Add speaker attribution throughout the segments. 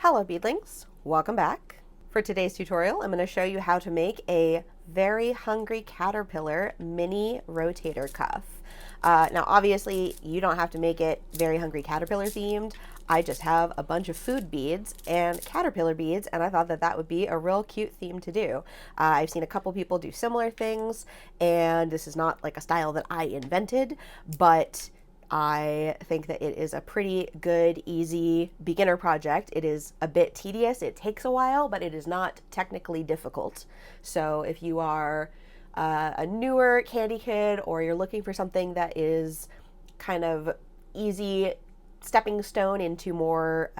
Speaker 1: Hello beadlings, welcome back. For today's tutorial, I'm going to show you how to make a very hungry caterpillar mini rotator cuff. Now obviously you don't have to make it very hungry caterpillar themed. I just have a bunch of food beads and caterpillar beads, and I thought that that would be a real cute theme to do. I've seen a couple people do similar things, and this is not like a style that I invented, but I think that it is a pretty good, easy beginner project. It is a bit tedious. It takes a while, but it is not technically difficult. So if you are a newer Kandi kid, or you're looking for something that is kind of easy stepping stone into more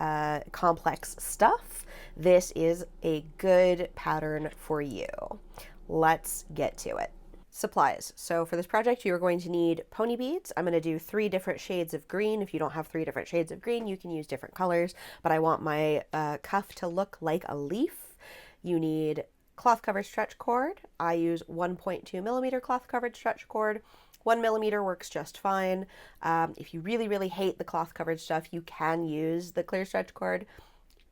Speaker 1: complex stuff, this is a good pattern for you. Let's get to it. Supplies. So for this project, you are going to need pony beads. I'm going to do 3 different shades of green. If you don't have 3 different shades of green, you can use different colors, but I want my cuff to look like a leaf. You need cloth covered stretch cord. I use 1.2 millimeter cloth covered stretch cord. 1 millimeter works just fine. If you really hate the cloth covered stuff, you can use the clear stretch cord.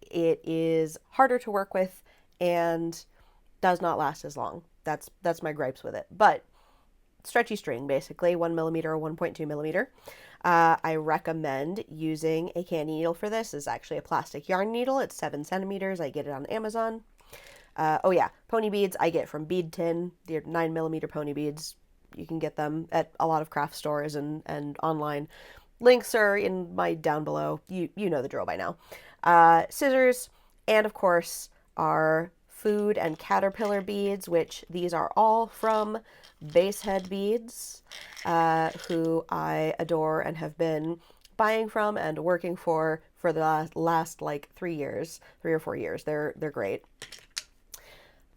Speaker 1: It is harder to work with and does not last as long. That's my gripes with it. But stretchy string, basically, 1 millimeter or 1.2 millimeter. I recommend using a Kandi needle for this. It's actually a plastic yarn needle. It's 7 centimeters. I get it on Amazon. Oh yeah, pony beads I get from Bead Tin. They're 9 millimeter pony beads. You can get them at a lot of craft stores and online. Links are in my down below. You know the drill by now. Scissors, and of course our food and caterpillar beads, which these are all from Basehead Beads, who I adore and have been buying from and working for the last like 3 or 4 years. They're great.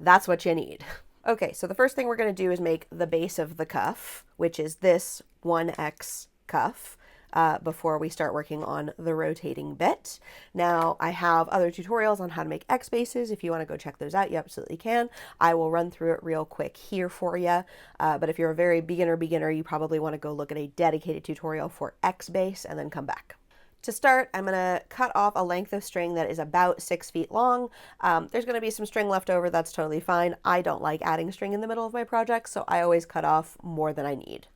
Speaker 1: That's what you need. Okay, so the first thing we're going to do is make the base of the cuff, which is this 1X cuff. Before we start working on the rotating bit. Now, I have other tutorials on how to make X bases. If you want to go check those out, you absolutely can. I will run through it real quick here for you. But if you're a very beginner, you probably want to go look at a dedicated tutorial for X base and then come back. To start, I'm going to cut off a length of string that is about 6 feet long. There's going to be some string left over. That's totally fine. I don't like adding string in the middle of my projects, so I always cut off more than I need.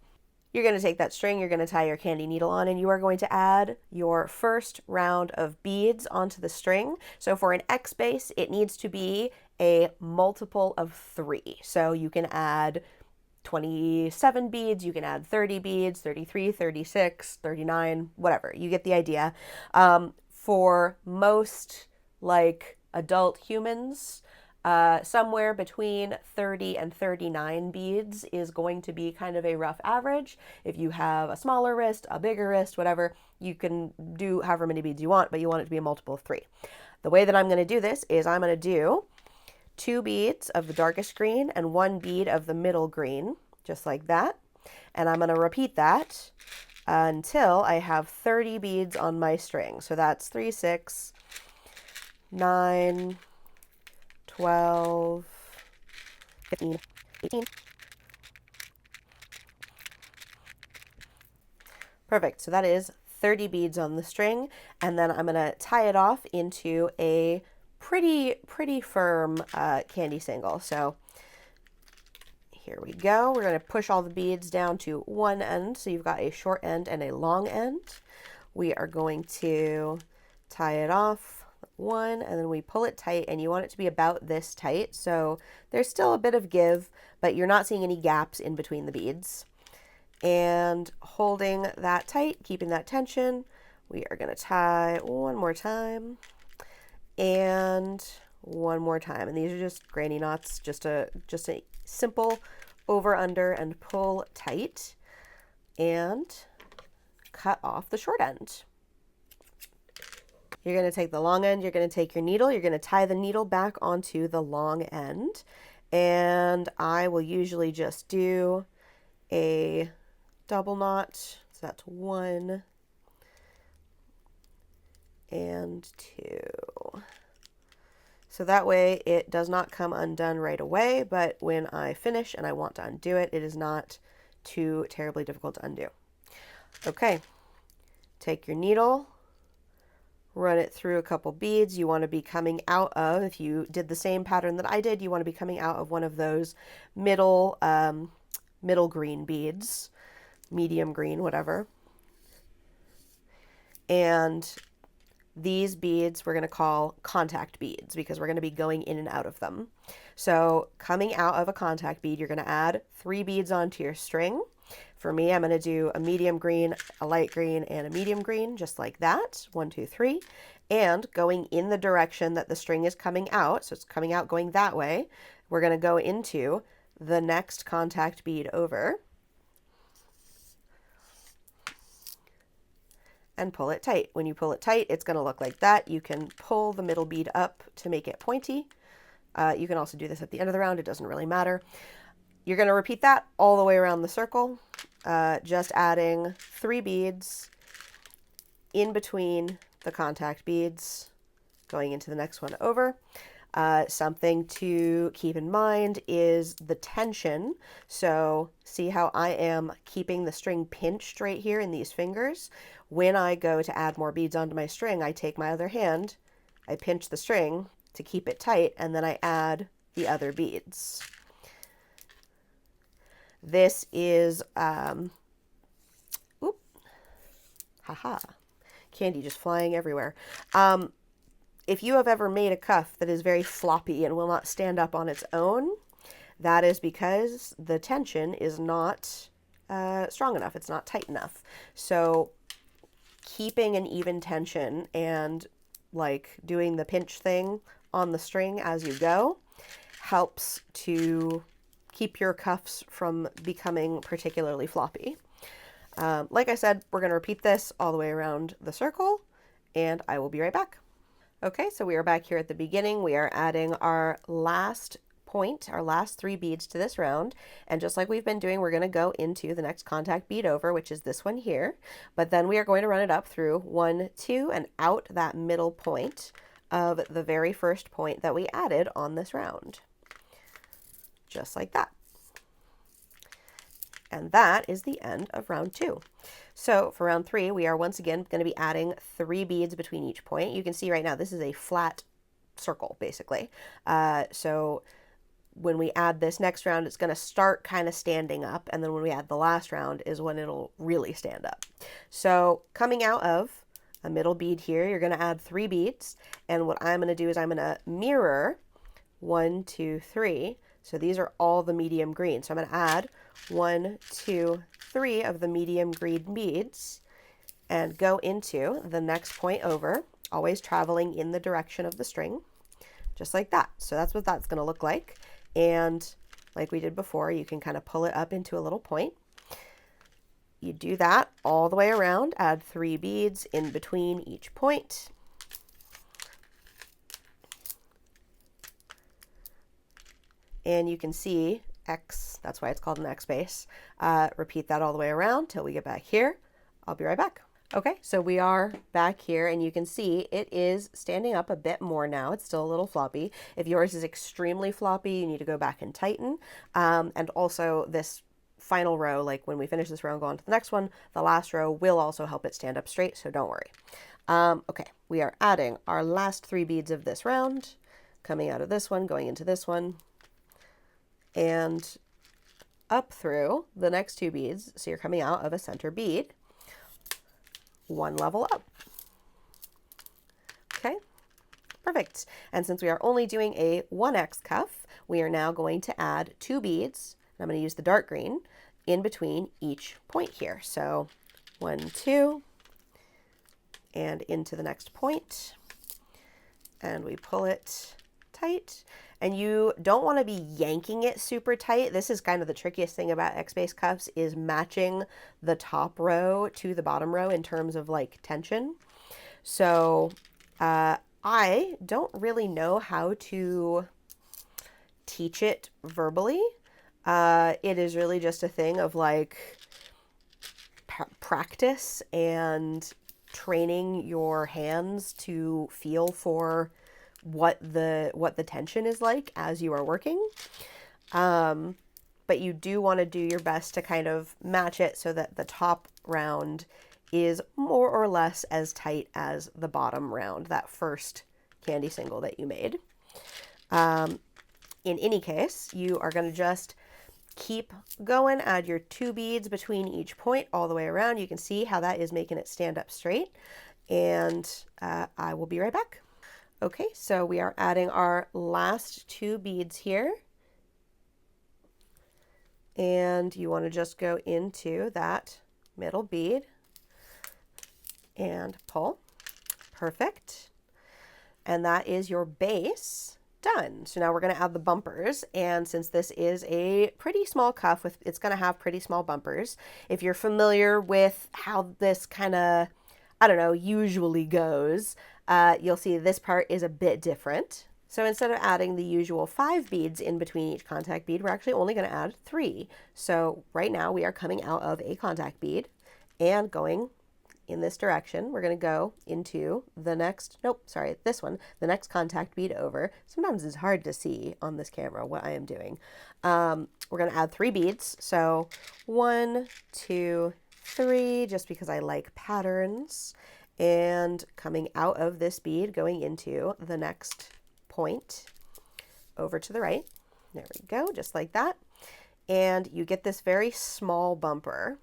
Speaker 1: You're going to take that string, you're going to tie your Kandi needle on, and you are going to add your first round of beads onto the string. So for an X base, it needs to be a multiple of 3. So you can add 27 beads, you can add 30 beads, 33, 36, 39, whatever. You get the idea. For most like adult humans, somewhere between 30 and 39 beads is going to be kind of a rough average. If you have a smaller wrist, a bigger wrist, whatever, you can do however many beads you want, but you want it to be a multiple of 3. The way that I'm going to do this is I'm going to do 2 beads of the darkest green and 1 bead of the middle green, just like that. And I'm going to repeat that until I have 30 beads on my string. So that's 3, 6, 9, 12, 15, 18. Perfect. So that is 30 beads on the string, and then I'm going to tie it off into a pretty firm Kandi single. So here we go. We're going to push all the beads down to one end. So you've got a short end and a long end. We are going to tie it off one, and then we pull it tight, and you want it to be about this tight. So there's still a bit of give, but you're not seeing any gaps in between the beads. And holding that tight, keeping that tension, we are going to tie one more time and one more time. And these are just granny knots, just a simple over, under, and pull tight, and cut off the short end. You're going to take the long end, you're going to take your needle, you're going to tie the needle back onto the long end, and I will usually just do a double knot. So that's 1 and 2. So that way it does not come undone right away, but when I finish and I want to undo it, it is not too terribly difficult to undo. Okay, take your needle, run it through a couple beads. You want to be coming out of, if you did the same pattern that I did, you want to be coming out of one of those middle green beads, medium green, whatever. And these beads we're going to call contact beads because we're going to be going in and out of them. So coming out of a contact bead, you're going to add 3 beads onto your string. For me, I'm going to do a medium green, a light green, and a medium green, just like that. 1, 2, 3. And going in the direction that the string is coming out, so it's coming out going that way, we're going to go into the next contact bead over and pull it tight. When you pull it tight, it's going to look like that. You can pull the middle bead up to make it pointy. You can also do this at the end of the round. It doesn't really matter. You're going to repeat that all the way around the circle, just adding 3 beads in between the contact beads, going into the next one over. Something to keep in mind is the tension. So see how I am keeping the string pinched right here in these fingers? When I go to add more beads onto my string, I take my other hand, I pinch the string to keep it tight, and then I add the other beads. This is, haha, candy just flying everywhere. If you have ever made a cuff that is very floppy and will not stand up on its own, that is because the tension is not strong enough. It's not tight enough. So keeping an even tension and like doing the pinch thing on the string as you go helps to keep your cuffs from becoming particularly floppy. Like I said, we're going to repeat this all the way around the circle, and I will be right back. Okay, so we are back here at the beginning. We are adding our last point, our last 3 beads to this round. And just like we've been doing, we're going to go into the next contact bead over, which is this one here. But then we are going to run it up through 1, 2, and out that middle point of the very first point that we added on this round. Just like that. And that is the end of round 2. So for round 3, we are once again going to be adding 3 beads between each point. You can see right now this is a flat circle, basically. So when we add this next round, it's going to start kind of standing up, and then when we add the last round is when it'll really stand up. So coming out of a middle bead here, you're going to add 3 beads, and what I'm going to do is I'm going to mirror 1, 2, 3. So these are all the medium green. So I'm going to add 1, 2, 3 of the medium green beads and go into the next point over, always traveling in the direction of the string, just like that. So that's what that's going to look like. And like we did before, you can kind of pull it up into a little point. You do that all the way around, add 3 beads in between each point. And you can see X, that's why it's called an X base. Repeat that all the way around till we get back here. I'll be right back. Okay, so we are back here, and you can see it is standing up a bit more now. It's still a little floppy. If yours is extremely floppy, you need to go back and tighten. And also this final row, like when we finish this row and go on to the next one, the last row will also help it stand up straight, so don't worry. Okay, we are adding our last 3 beads of this round, coming out of this one, going into this one, and up through the next 2 beads. So you're coming out of a center bead, 1 level up. Okay, perfect. And since we are only doing a 1X cuff, we are now going to add 2 beads. I'm going to use the dark green in between each point here. So 1, 2, and into the next point, and we pull it tight. And you don't want to be yanking it super tight. This is kind of the trickiest thing about X-base cuffs, is matching the top row to the bottom row in terms of like tension. So I don't really know how to teach it verbally. It is really just a thing of like practice and training your hands to feel for what the tension is like as you are working. But you do want to do your best to kind of match it so that the top round is more or less as tight as the bottom round, that first Kandi single that you made. In any case, you are going to just keep going, add your 2 beads between each point all the way around. You can see how that is making it stand up straight. And I will be right back. Okay, so we are adding our last 2 beads here. And you want to just go into that middle bead and pull. Perfect. And that is your base done. So now we're going to add the bumpers, and since this is a pretty small cuff, it's going to have pretty small bumpers. If you're familiar with how this kind of, I don't know, usually goes, you'll see this part is a bit different. So instead of adding the usual 5 beads in between each contact bead, we're actually only going to add 3. So right now we are coming out of a contact bead and going in this direction. We're going to go into the next, this one, the next contact bead over. Sometimes it's hard to see on this camera what I am doing. We're going to add 3 beads. So 1, 2, 3, just because I like patterns. And coming out of this bead, going into the next point over to the right. There we go, just like that. And you get this very small bumper,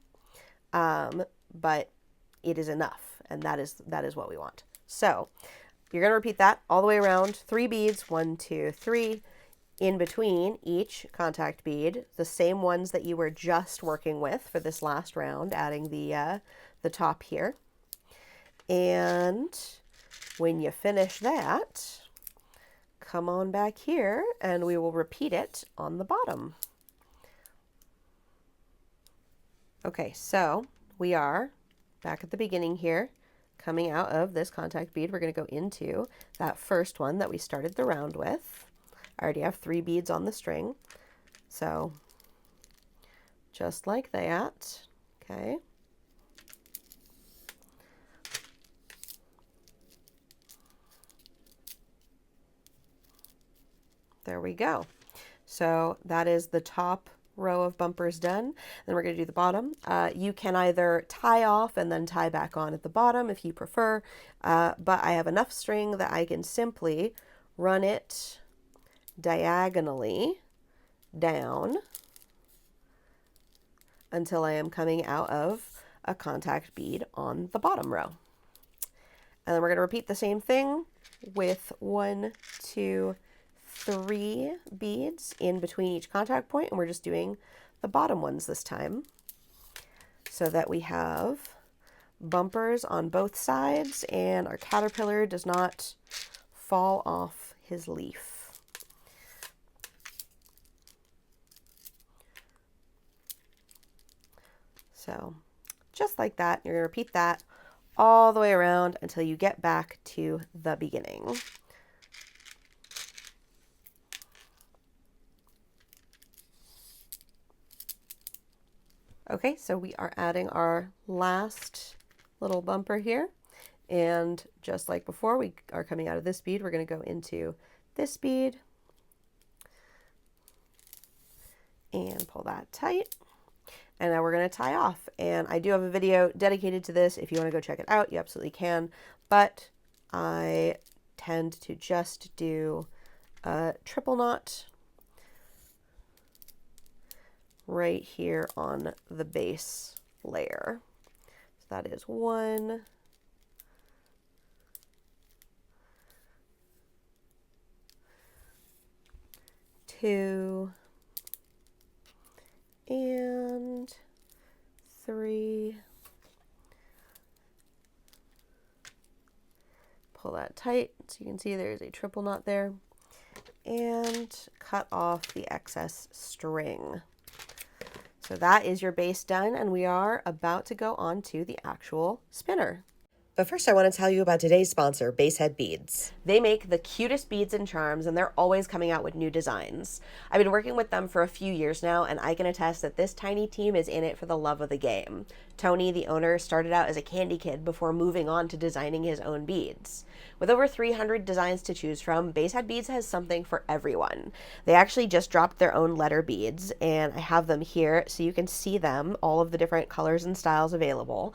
Speaker 1: but it is enough, and that is what we want. So you're going to repeat that all the way around, 3 beads, 1, 2, 3, in between each contact bead, the same ones that you were just working with for this last round, adding the top here. And when you finish that, come on back here and we will repeat it on the bottom. Okay, so we are back at the beginning here, coming out of this contact bead. We're going to go into that first one that we started the round with. I already have 3 beads on the string, so just like that. Okay. There we go. So that is the top row of bumpers done. Then we're going to do the bottom. You can either tie off and then tie back on at the bottom if you prefer, but I have enough string that I can simply run it diagonally down until I am coming out of a contact bead on the bottom row. And then we're going to repeat the same thing with 1, 2, 3 beads in between each contact point, and we're just doing the bottom ones this time so that we have bumpers on both sides and our caterpillar does not fall off his leaf. So just like that, you're going to repeat that all the way around until you get back to the beginning. Okay, so we are adding our last little bumper here. And just like before, we are coming out of this bead. We're going to go into this bead and pull that tight. And now we're going to tie off. And I do have a video dedicated to this. If you want to go check it out, you absolutely can. But I tend to just do a triple knot right here on the base layer. So that is 1, 2, and 3. Pull that tight so you can see there's a triple knot there, and cut off the excess string. So that is your base done, and we are about to go on to the actual spinner. But first I want to tell you about today's sponsor, Basehead Beads. They make the cutest beads and charms, and they're always coming out with new designs. I've been working with them for a few years now, and I can attest that this tiny team is in it for the love of the game. Tony, the owner, started out as a candy kid before moving on to designing his own beads. With over 300 designs to choose from, Basehead Beads has something for everyone. They actually just dropped their own letter beads, and I have them here so you can see them, all of the different colors and styles available.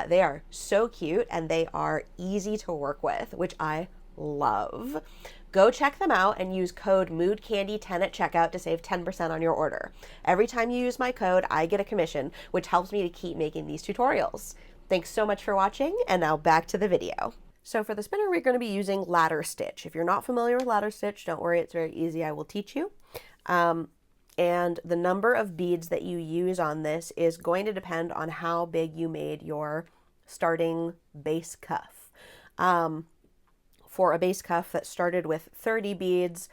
Speaker 1: They are so cute, and they are easy to work with, which I love. Go check them out and use code MOODCANDY10 at checkout to save 10% on your order. Every time you use my code, I get a commission, which helps me to keep making these tutorials. Thanks so much for watching, and now back to the video. So for the spinner, we're going to be using ladder stitch. If you're not familiar with ladder stitch, don't worry, it's very easy. I will teach you. And the number of beads that you use on this is going to depend on how big you made your starting base cuff. For a base cuff that started with 30 beads,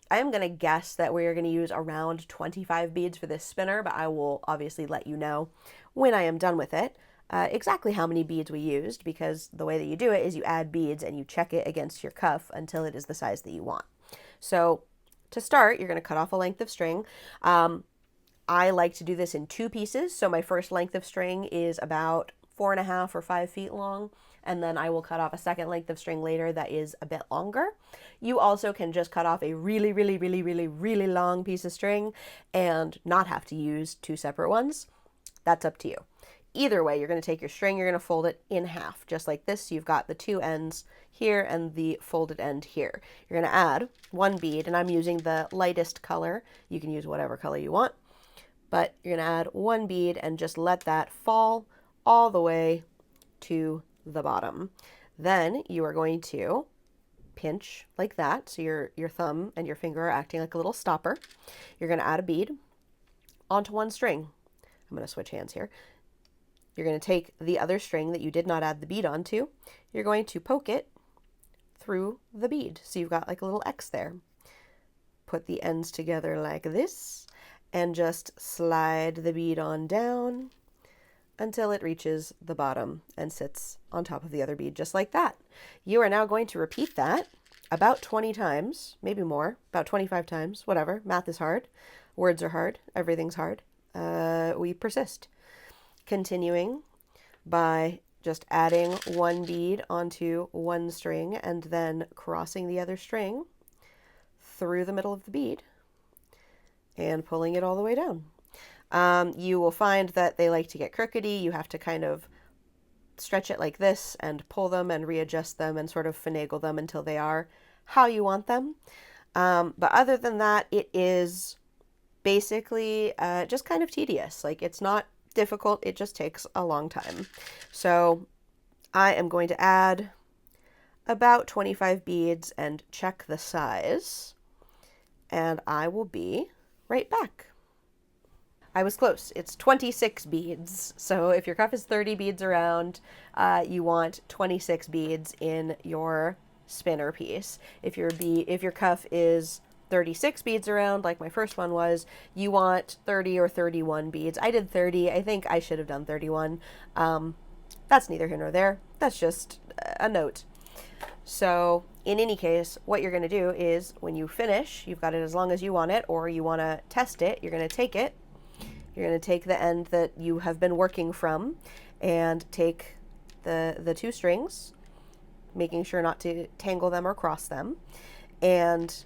Speaker 1: I'm going to guess that we're going to use around 25 beads for this spinner, but I will obviously let you know when I am done with it exactly how many beads we used, because the way that you do it is you add beads and you check it against your cuff until it is the size that you want. So to start, you're going to cut off a length of string. I like to do this in 2 pieces. So my first length of string is about 4.5 or 5 feet long, and then I will cut off a second length of string later that is a bit longer. You also can just cut off a really long piece of string and not have to use 2 separate ones. That's up to you. Either way, you're going to take your string, you're going to fold it in half, just like this. You've got the 2 ends here and the folded end here. You're going to add 1 bead, and I'm using the lightest color. You can use whatever color you want, but you're going to add 1 bead and just let that fall all the way to the bottom. Then you are going to pinch like that, so your thumb and your finger are acting like a little stopper. You're going to add a bead onto 1 string. I'm going to switch hands here. You're going to take the other string that you did not add the bead onto. You're going to poke it through the bead. So you've got like a little X there. Put the ends together like this and just slide the bead on down until it reaches the bottom and sits on top of the other bead, just like that. You are now going to repeat that about 20 times, maybe more, about 25 times, whatever. Math is hard. Words are hard. Everything's hard. We persist. Continuing by just adding 1 bead onto 1 string and then crossing the other string through the middle of the bead and pulling it all the way down. You will find that they like to get crookedy. You have to kind of stretch it like this and pull them and readjust them and sort of finagle them until they are how you want them. But other than that, it is basically just kind of tedious. Like, it's not difficult, it just takes a long time. So I am going to add about 25 beads and check the size, and I will be right back. I was close. It's 26 beads. So if your cuff is 30 beads around, you want 26 beads in your spinner piece. If your cuff is 36 beads around, like my first one was, you want 30 or 31 beads. I did 30. I think I should have done 31. That's neither here nor there. That's just a note. So in any case, what you're going to do is when you finish, you've got it as long as you want it, or you want to test it, you're going to take it. You're going to take the end that you have been working from and take the 2 strings, making sure not to tangle them or cross them. And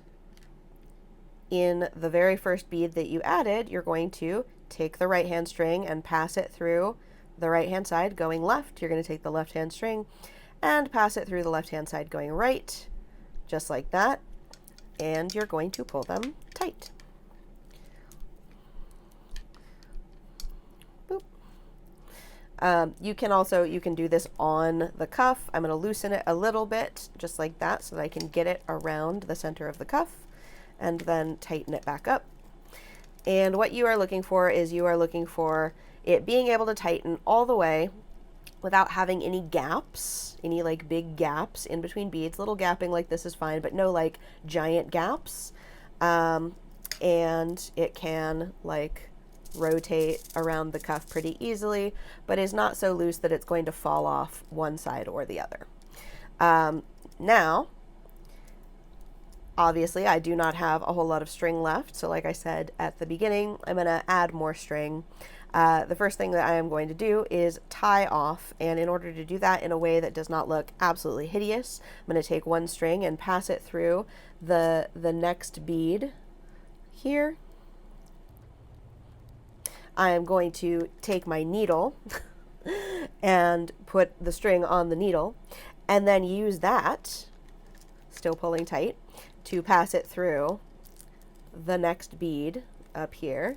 Speaker 1: in the very first bead that you added, you're going to take the right hand string and pass it through the right hand side going left. You're going to take the left hand string and pass it through the left hand side going right, just like that. And you're going to pull them tight. Boop. You can do this on the cuff. I'm going to loosen it a little bit, just like that, so that I can get it around the center of the cuff, and then tighten it back up. And what you are looking for is it being able to tighten all the way without having any gaps, any like big gaps in between beads. Little gapping like this is fine, but no like giant gaps. And it can like rotate around the cuff pretty easily, but is not so loose that it's going to fall off one side or the other. Now, obviously, I do not have a whole lot of string left, so like I said at the beginning, I'm going to add more string. The first thing that I am going to do is tie off, and in order to do that in a way that does not look absolutely hideous, I'm going to take one string and pass it through the next bead here. I am going to take my needle and put the string on the needle, and then use that, still pulling tight, to pass it through the next bead up here.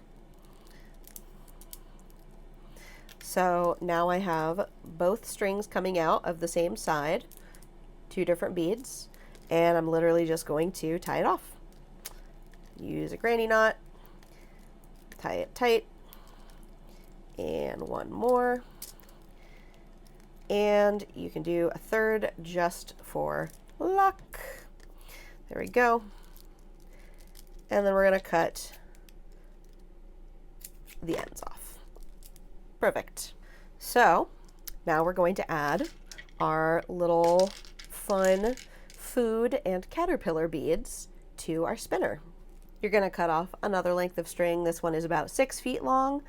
Speaker 1: So now I have both strings coming out of the same side, 2 different beads, and I'm literally just going to tie it off. Use a granny knot, tie it tight, and one more. And you can do a third just for luck. There we go. And then we're going to cut the ends off. Perfect. So now we're going to add our little fun food and caterpillar beads to our spinner. You're going to cut off another length of string. This one is about 6 feet long.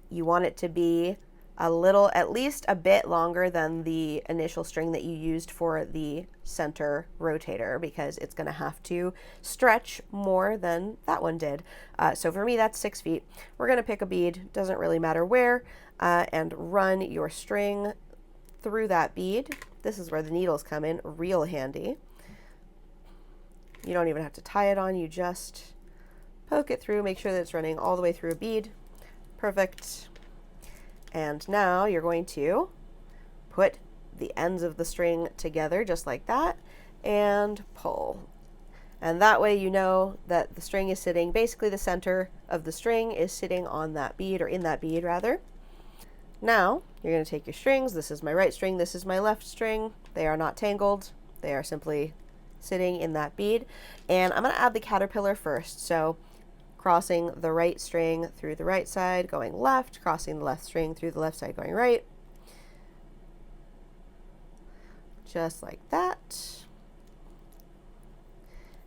Speaker 1: You want it to be at least a bit longer than the initial string that you used for the center rotator, because it's going to have to stretch more than that one did. So for me, that's 6 feet. We're going to pick a bead, doesn't really matter where, and run your string through that bead. This is where the needles come in real handy. You don't even have to tie it on, you just poke it through, make sure that it's running all the way through a bead. Perfect. And now you're going to put the ends of the string together just like that and pull. And that way you know that the string is sitting, basically the center of the string is sitting on that bead, or in that bead rather. Now you're going to take your strings. This is my right string, this is my left string. They are not tangled. They are simply sitting in that bead. And I'm going to add the caterpillar first. So crossing the right string through the right side, going left, crossing the left string through the left side, going right. Just like that.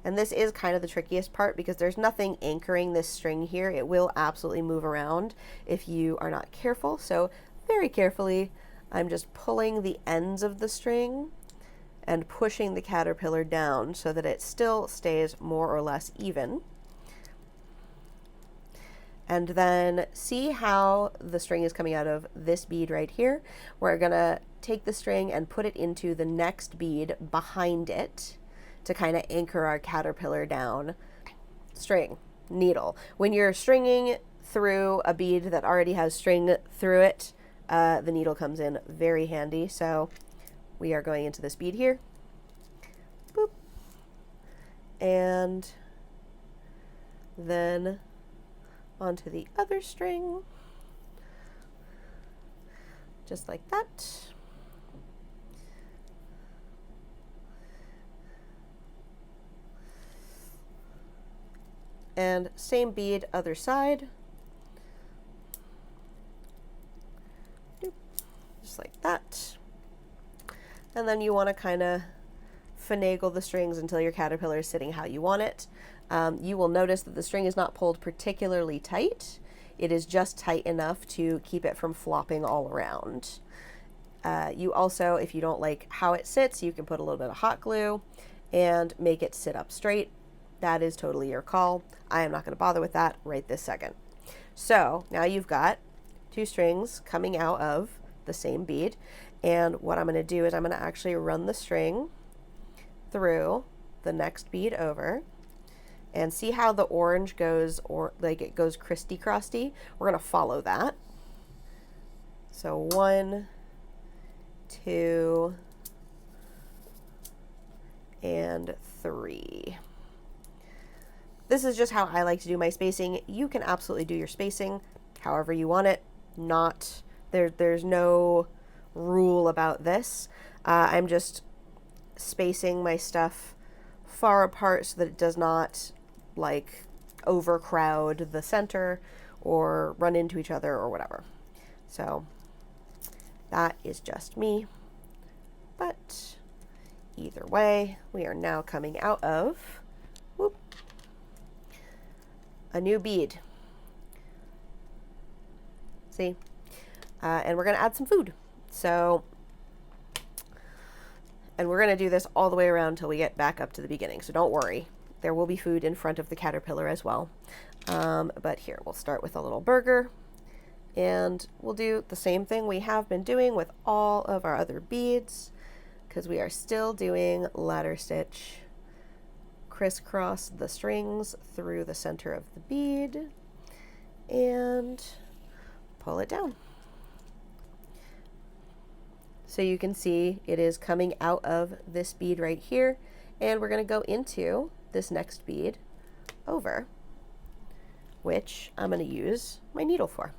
Speaker 1: And this is kind of the trickiest part because there's nothing anchoring this string here. It will absolutely move around if you are not careful. So very carefully, I'm just pulling the ends of the string and pushing the caterpillar down so that it still stays more or less even. And then see how the string is coming out of this bead right here. We're gonna take the string and put it into the next bead behind it to kind of anchor our caterpillar down. String, needle. When you're stringing through a bead that already has string through it, the needle comes in very handy. So we are going into this bead here. Boop. And then onto the other string, just like that. And same bead, other side. Just like that. And then you want to kind of finagle the strings until your caterpillar is sitting how you want it. You will notice that the string is not pulled particularly tight. It is just tight enough to keep it from flopping all around. You also, if you don't like how it sits, you can put a little bit of hot glue and make it sit up straight. That is totally your call. I am not going to bother with that right this second. So now you've got 2 strings coming out of the same bead. And what I'm going to do is I'm going to actually run the string through the next bead over. And see how the orange goes, or like it goes crissy-crossy? We're going to follow that. So 1, 2, and 3. This is just how I like to do my spacing. You can absolutely do your spacing however you want it. There's no rule about this. I'm just spacing my stuff far apart so that it does not like overcrowd the center or run into each other or whatever. So that is just me. But either way, we are now coming out of a new bead. See? And we're going to add some food. So, and we're going to do this all the way around until we get back up to the beginning. So don't worry. There will be food in front of the caterpillar as well. But here, we'll start with a little burger. And we'll do the same thing we have been doing with all of our other beads, because we are still doing ladder stitch. Crisscross the strings through the center of the bead and pull it down. So you can see it is coming out of this bead right here, and we're going to go into this next bead over, which I'm going to use my needle for.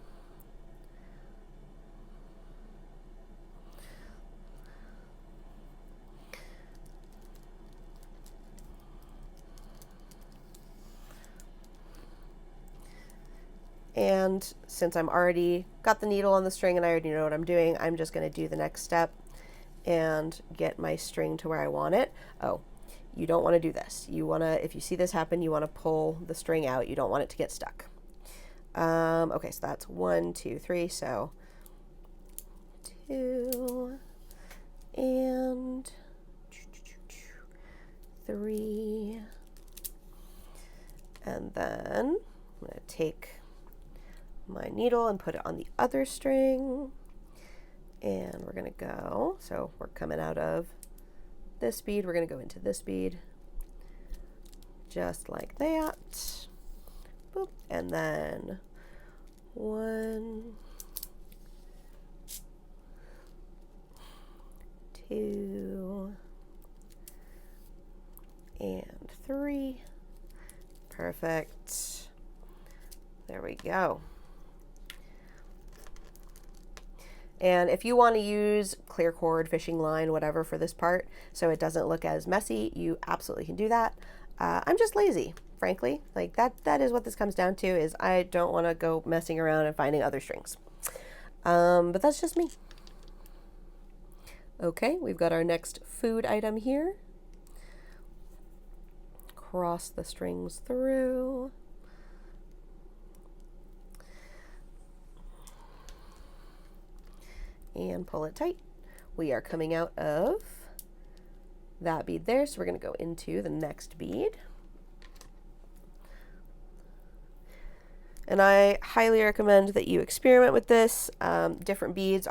Speaker 1: And since I'm already got the needle on the string and I already know what I'm doing, I'm just going to do the next step and get my string to where I want it. Oh, you don't want to do this. You want to, if you see this happen, you want to pull the string out. You don't want it to get stuck. Okay, so that's 1, 2, 3. So 2 and 3. And then I'm going to take my needle and put it on the other string, and we're going to go, so we're coming out of this bead, we're going to go into this bead just like that. Boop. And then 1, 2 and 3. Perfect. There we go. And if you want to use clear cord, fishing line, whatever for this part, so it doesn't look as messy, you absolutely can do that. I'm just lazy, frankly. Like that is what this comes down to, is I don't want to go messing around and finding other strings. But that's just me. Okay, we've got our next food item here. Cross the strings through. And pull it tight. We are coming out of that bead there, so we're going to go into the next bead. And I highly recommend that you experiment with this. Different beads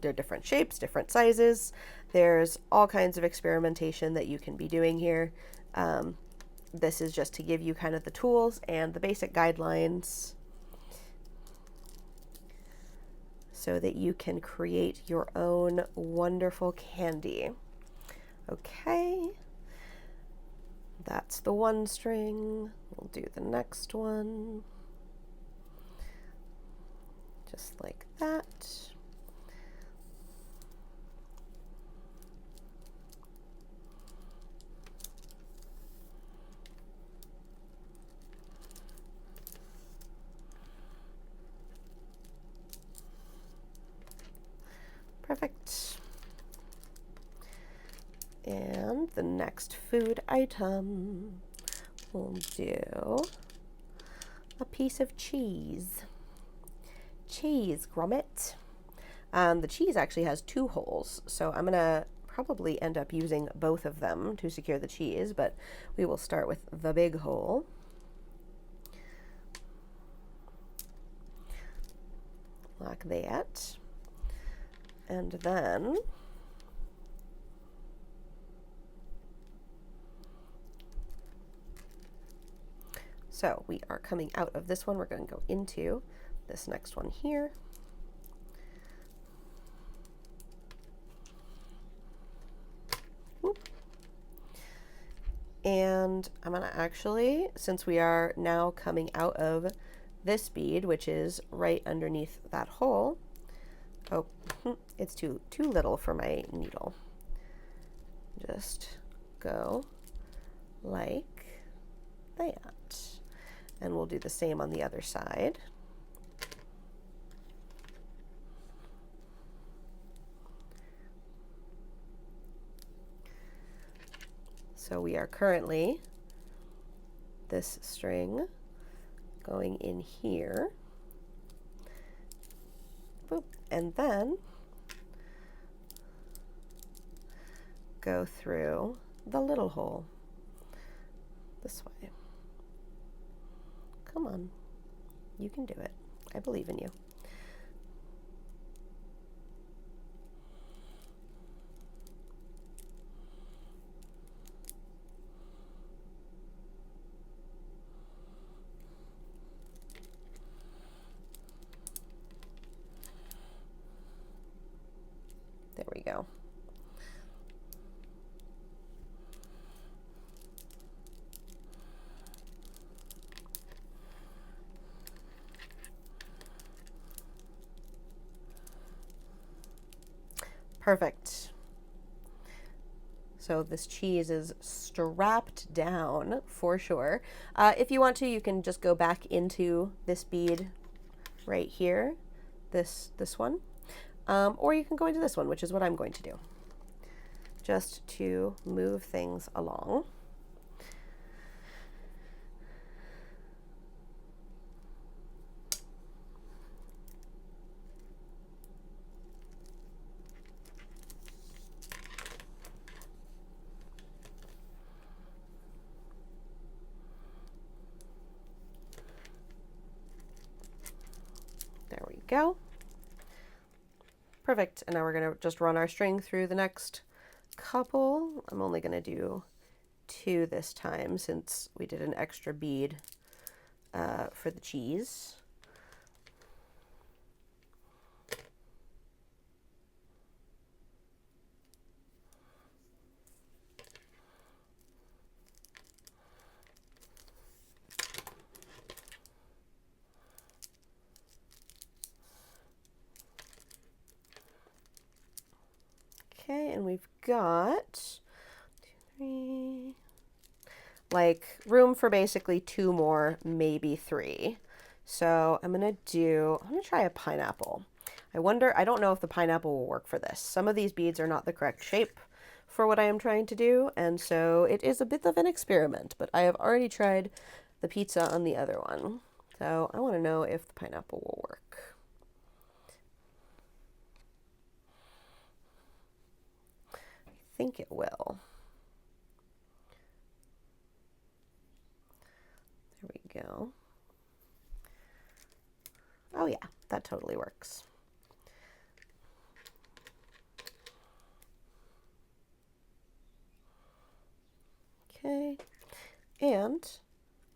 Speaker 1: they're different shapes, different sizes. There's all kinds of experimentation that you can be doing here. This is just to give you kind of the tools and the basic guidelines so that you can create your own wonderful candy. Okay, that's the one string. We'll do the next one, just like that. Perfect. And the next food item, we'll do a piece of cheese. Cheese grommet. The cheese actually has 2 holes, so I'm gonna probably end up using both of them to secure the cheese, but we will start with the big hole. Like that. And then so we are coming out of this one. We're going to go into this next one here. Whoop. And I'm going to actually, since we are now coming out of this bead, which is right underneath that hole, oh, it's too little for my needle. Just go like that. And we'll do the same on the other side. So we are currently this string going in here. Boop. And then go through the little hole this way. Come on, you can do it. I believe in you. There we go. Perfect. So this cheese is strapped down for sure. If you want to, you can just go back into this bead right here, this one, or you can go into this one, which is what I'm going to do, just to move things along. There we go. Perfect. And now we're going to just run our string through the next couple. I'm only going to do 2 this time since we did an extra bead for the cheese. Okay, and we've got 2, 3, like room for basically 2 more, maybe 3. So I'm gonna try a pineapple. I don't know if the pineapple will work for this. Some of these beads are not the correct shape for what I am trying to do, and so it is a bit of an experiment, but I have already tried the pizza on the other one. So I want to know if the pineapple will work. I think it will. There we go. Oh yeah, that totally works. Okay, and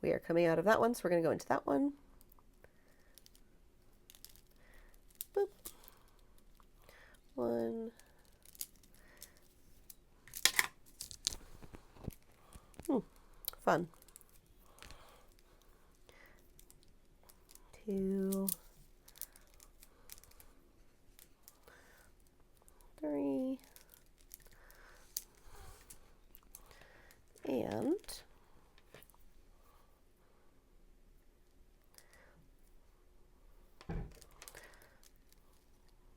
Speaker 1: we are coming out of that one, so we're going to go into that one. Boop. 1. Fun. 2, 3, and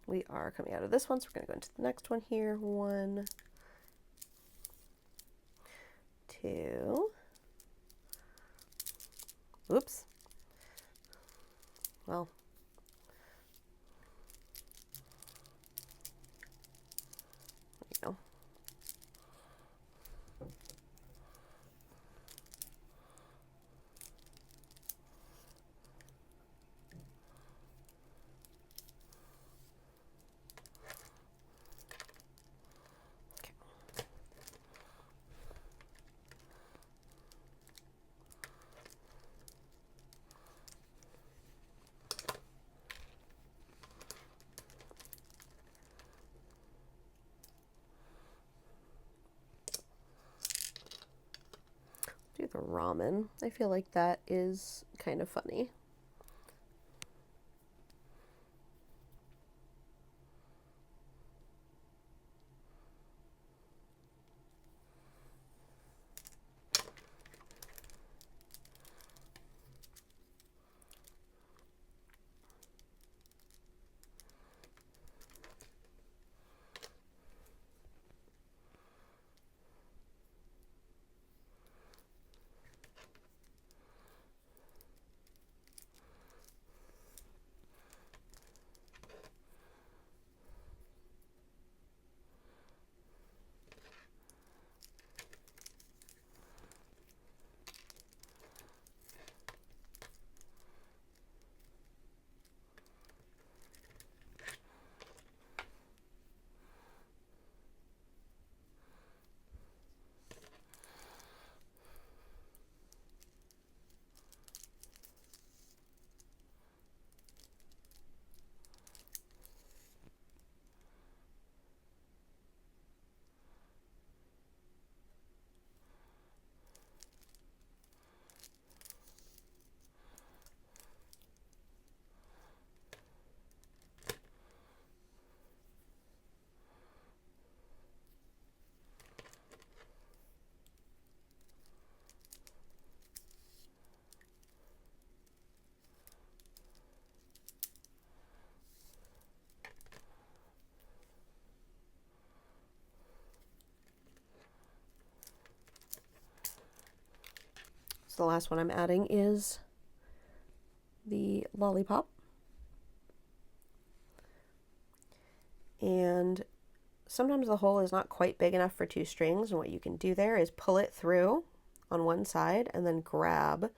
Speaker 1: we are coming out of this one, so we're going to go into the next one here. 1, 2. Oops. Well, there you go. Do the ramen. I feel like that is kind of funny. So the last one I'm adding is the lollipop. And sometimes the hole is not quite big enough for 2 strings, and what you can do there is pull it through on one side and then grab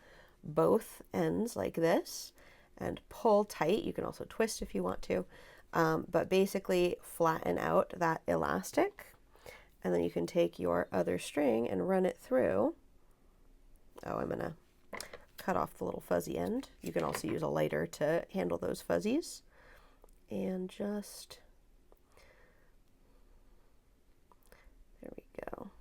Speaker 1: both ends like this and pull tight. You can also twist if you want to, but basically flatten out that elastic, and then you can take your other string and run it through. Oh, I'm gonna cut off the little fuzzy end. You can also use a lighter to handle those fuzzies, and just, there we go,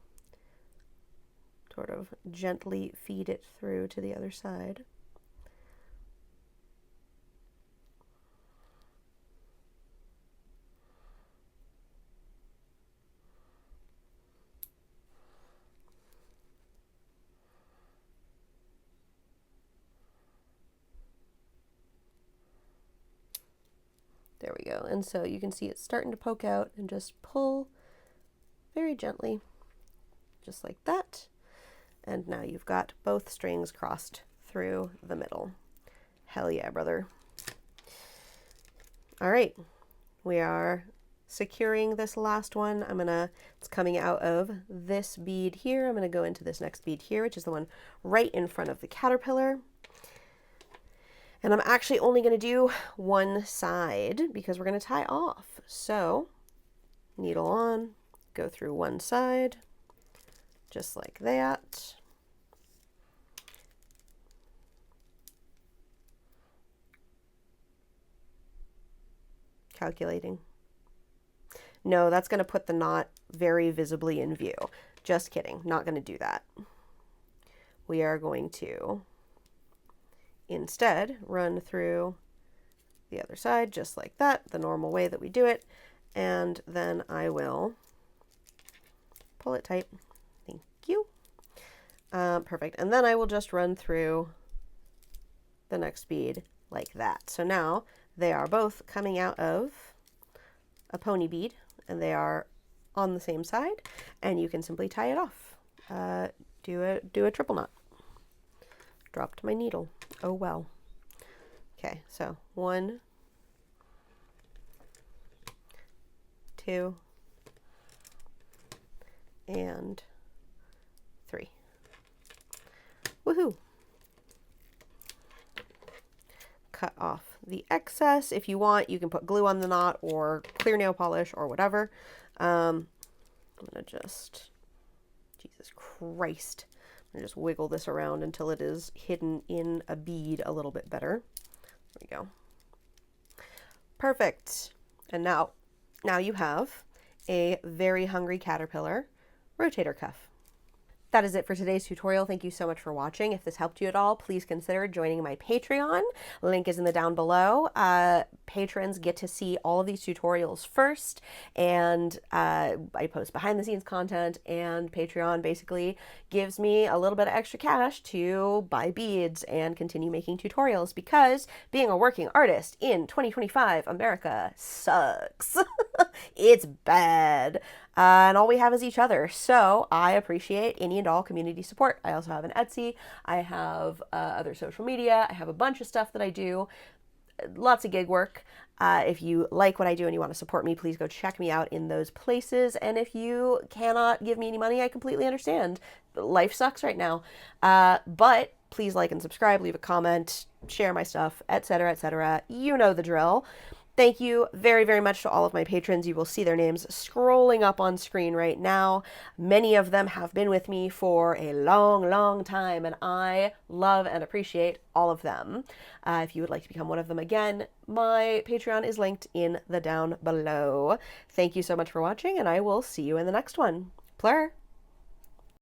Speaker 1: sort of gently feed it through to the other side. There we go. And so you can see it's starting to poke out, and just pull very gently, just like that. And now you've got both strings crossed through the middle. Hell yeah, brother. All right, we are securing this last one. It's coming out of this bead here. I'm gonna go into this next bead here, which is the one right in front of the caterpillar. And I'm actually only going to do one side because we're going to tie off. So needle on, go through one side, just like that. Calculating. No, that's going to put the knot very visibly in view. Just kidding, not going to do that. We are going to instead run through the other side just like that, the normal way that we do it, and then I will pull it tight. Thank you. Perfect. And then I will just run through the next bead like that. So now they are both coming out of a pony bead, and they are on the same side, and you can simply tie it off. Do a triple knot. Dropped my needle. Oh well. Okay, so 1, 2, and 3. Woohoo! Cut off the excess. If you want, you can put glue on the knot or clear nail polish or whatever. I'm gonna just, Jesus Christ. Just wiggle this around until it is hidden in a bead a little bit better. There we go. Perfect. And now you have a very hungry caterpillar rotator cuff. That is it for today's tutorial. Thank you so much for watching. If this helped you at all, please consider joining my Patreon. Link is in the down below. Patrons get to see all of these tutorials first, and I post behind the scenes content, and Patreon basically gives me a little bit of extra cash to buy beads and continue making tutorials, because being a working artist in 2025 America sucks. It's bad. And all we have is each other. So I appreciate any and all community support. I also have an Etsy. I have other social media. I have a bunch of stuff that I do. Lots of gig work. If you like what I do and you want to support me, please go check me out in those places. And if you cannot give me any money, I completely understand. Life sucks right now. But please like and subscribe, leave a comment, share my stuff, etc., etc. You know the drill. Thank you very, very much to all of my patrons. You will see their names scrolling up on screen right now. Many of them have been with me for a long, long time, and I love and appreciate all of them. If you would like to become one of them again, my Patreon is linked in the down below. Thank you so much for watching, and I will see you in the next one. Plur!